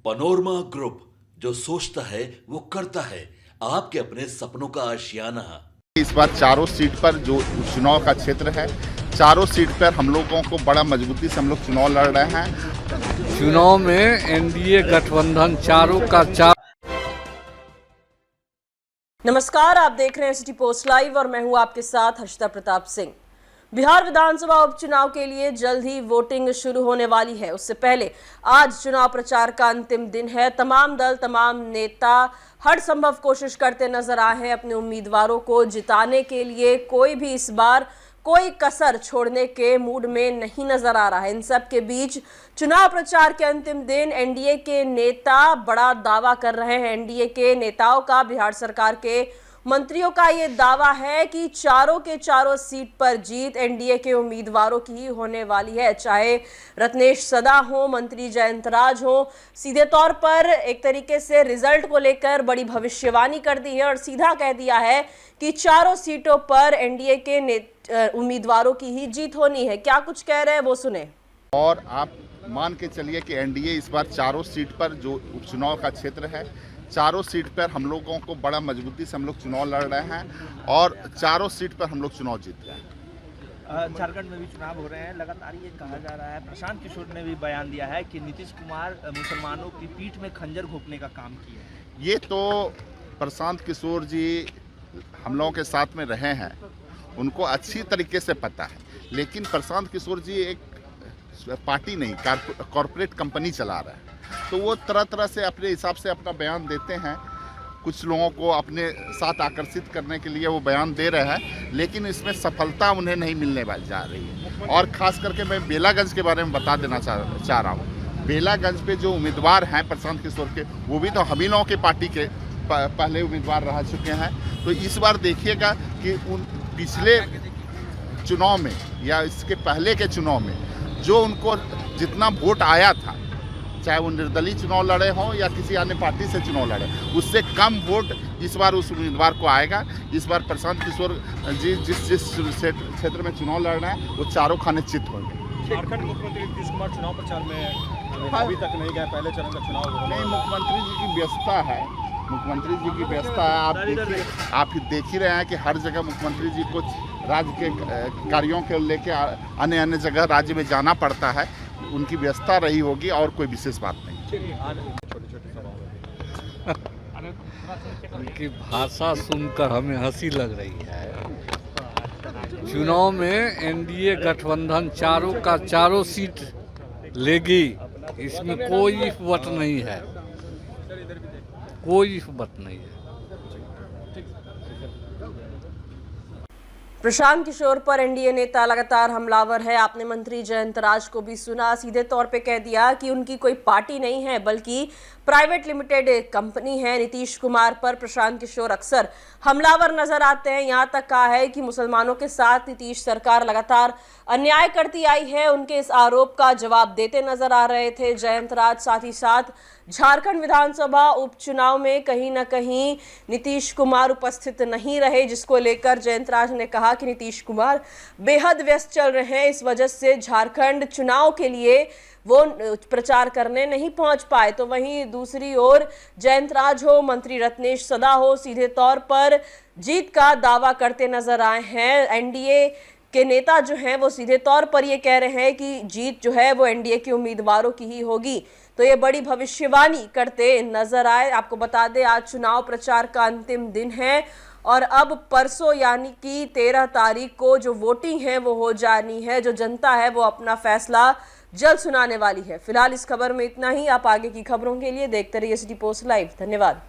Panorama group, जो सोचता है वो करता है। आपके अपने सपनों का आशियाना। इस बार चारों सीट पर जो चुनाव का क्षेत्र है, चारों सीट पर हम लोगों को बड़ा मजबूती से हम लोग चुनाव लड़ रहे हैं। चुनाव में एनडीए गठबंधन चारों का चार। नमस्कार, आप देख रहे हैं सिटी पोस्ट लाइव और मैं हूं आपके साथ हर्षिता प्रताप सिंह। बिहार विधानसभा उपचुनाव के लिए जल्द ही वोटिंग शुरू होने वाली है। उससे पहले आज चुनाव प्रचार का अंतिम दिन है। तमाम दल, तमाम नेता हर संभव कोशिश करते नजर आए हैं अपने उम्मीदवारों को जिताने के लिए। कोई भी इस बार कोई कसर छोड़ने के मूड में नहीं नजर आ रहा है। इन सब के बीच चुनाव प्रचार के अंतिम दिन एनडीए के नेता बड़ा दावा कर रहे हैं। एनडीए के नेताओं का, बिहार सरकार के मंत्रियों का ये दावा है कि चारों के चारों सीट पर जीत एनडीए के उम्मीदवारों की ही होने वाली है। चाहे रत्नेश सदा हो, मंत्री जयंत राज हो, सीधे तौर पर एक तरीके से रिजल्ट को लेकर बड़ी भविष्यवाणी कर दी है और सीधा कह दिया है कि चारों सीटों पर एनडीए के उम्मीदवारों की ही जीत होनी है। क्या कुछ कह रहे हैं वो सुने। और आप मान के चलिए कि एनडीए इस बार चारों सीट पर जो उपचुनाव का क्षेत्र है, चारों सीट पर हम लोगों को बड़ा मजबूती से हम लोग चुनाव लड़ रहे हैं और चारों सीट पर हम लोग चुनाव जीत रहे हैं। झारखंड में भी चुनाव हो रहे हैं, लगातार ये कहा जा रहा है, प्रशांत किशोर ने भी बयान दिया है कि नीतीश कुमार मुसलमानों की पीठ में खंजर घोंपने का काम किया है। ये तो प्रशांत किशोर जी हम लोगों के साथ में रहे हैं, उनको अच्छी तरीके से पता है। लेकिन प्रशांत किशोर जी एक पार्टी नहीं, कॉरपोरेट कंपनी चला रहा है, तो वो तरह तरह से अपने हिसाब से अपना बयान देते हैं। कुछ लोगों को अपने साथ आकर्षित करने के लिए वो बयान दे रहे हैं, लेकिन इसमें सफलता उन्हें नहीं मिलने वाली जा रही है। और ख़ास करके मैं बेलागंज के बारे में बता देना चाह रहा हूँ। बेलागंज पे जो उम्मीदवार हैं प्रशांत किशोर के, वो भी तो हम ही लोगों के पार्टी के पहले उम्मीदवार रह चुके हैं। तो इस बार देखिएगा कि उन पिछले चुनाव में या इसके पहले के चुनाव में जो उनको जितना वोट आया था, चाहे वो निर्दलीय चुनाव लड़े हों या किसी अन्य पार्टी से चुनाव लड़े, उससे कम वोट इस बार उस उम्मीदवार को आएगा। इस बार प्रशांत किशोर जी जिस क्षेत्र में चुनाव लड़ रहे हैं, वो चारों खाने चित होंगे। झारखंड मुख्यमंत्री नीतीश कुमार चुनाव प्रचार में अभी तक नहीं गए, पहले चरण का चुनाव हो नहीं, मुख्यमंत्री जी की व्यस्तता है, मुख्यमंत्री जी की व्यस्तता है। आप देख ही रहे हैं कि हर जगह मुख्यमंत्री जी को राज्य के कार्यों के लेके अन्य अन्य जगह राज्य में जाना पड़ता है। उनकी व्यस्तता रही होगी और कोई विशेष बात नहीं। उनकी भाषा सुनकर हमें हंसी लग रही है। चुनाव में एनडीए गठबंधन चारों का चारों सीट लेगी, इसमें कोई वट नहीं है, कोई वट नहीं है। प्रशांत किशोर पर एनडीए नेता लगातार हमलावर है। आपने मंत्री जयंत राज को भी सुना, सीधे तौर पे कह दिया कि उनकी कोई पार्टी नहीं है बल्कि प्राइवेट लिमिटेड कंपनी है। नीतीश कुमार पर प्रशांत किशोर अक्सर हमलावर नजर आते हैं। यहाँ तक कहा है कि मुसलमानों के साथ नीतीश सरकार लगातार अन्याय करती आई है। उनके इस आरोप का जवाब देते नजर आ रहे थे जयंत राज। साथ ही साथ झारखंड विधानसभा उपचुनाव में कहीं ना कहीं नीतीश कुमार उपस्थित नहीं रहे, जिसको लेकर जयंत राज ने कहा कि नीतीश कुमार बेहद व्यस्त चल रहे हैं, इस वजह से झारखंड चुनाव के लिए वो प्रचार करने नहीं पहुंच पाए। तो वहीं दूसरी ओर जयंत राज हो, मंत्री रत्नेश सदा हो, सीधे तौर पर जीत का दावा करते नजर आए हैं। एनडीए के नेता जो हैं वो सीधे तौर पर ये कह रहे हैं कि जीत जो है वो एनडीए के उम्मीदवारों की ही होगी। तो ये बड़ी भविष्यवाणी करते नजर आए। आपको बता दें, आज चुनाव प्रचार का अंतिम दिन है और अब परसों यानी कि 13 तारीख को जो वोटिंग है वो हो जानी है। जो जनता है वो अपना फैसला जल्द सुनाने वाली है। फिलहाल इस खबर में इतना ही। आप आगे की खबरों के लिए देखते रहिए सिटी पोस्ट लाइव। धन्यवाद।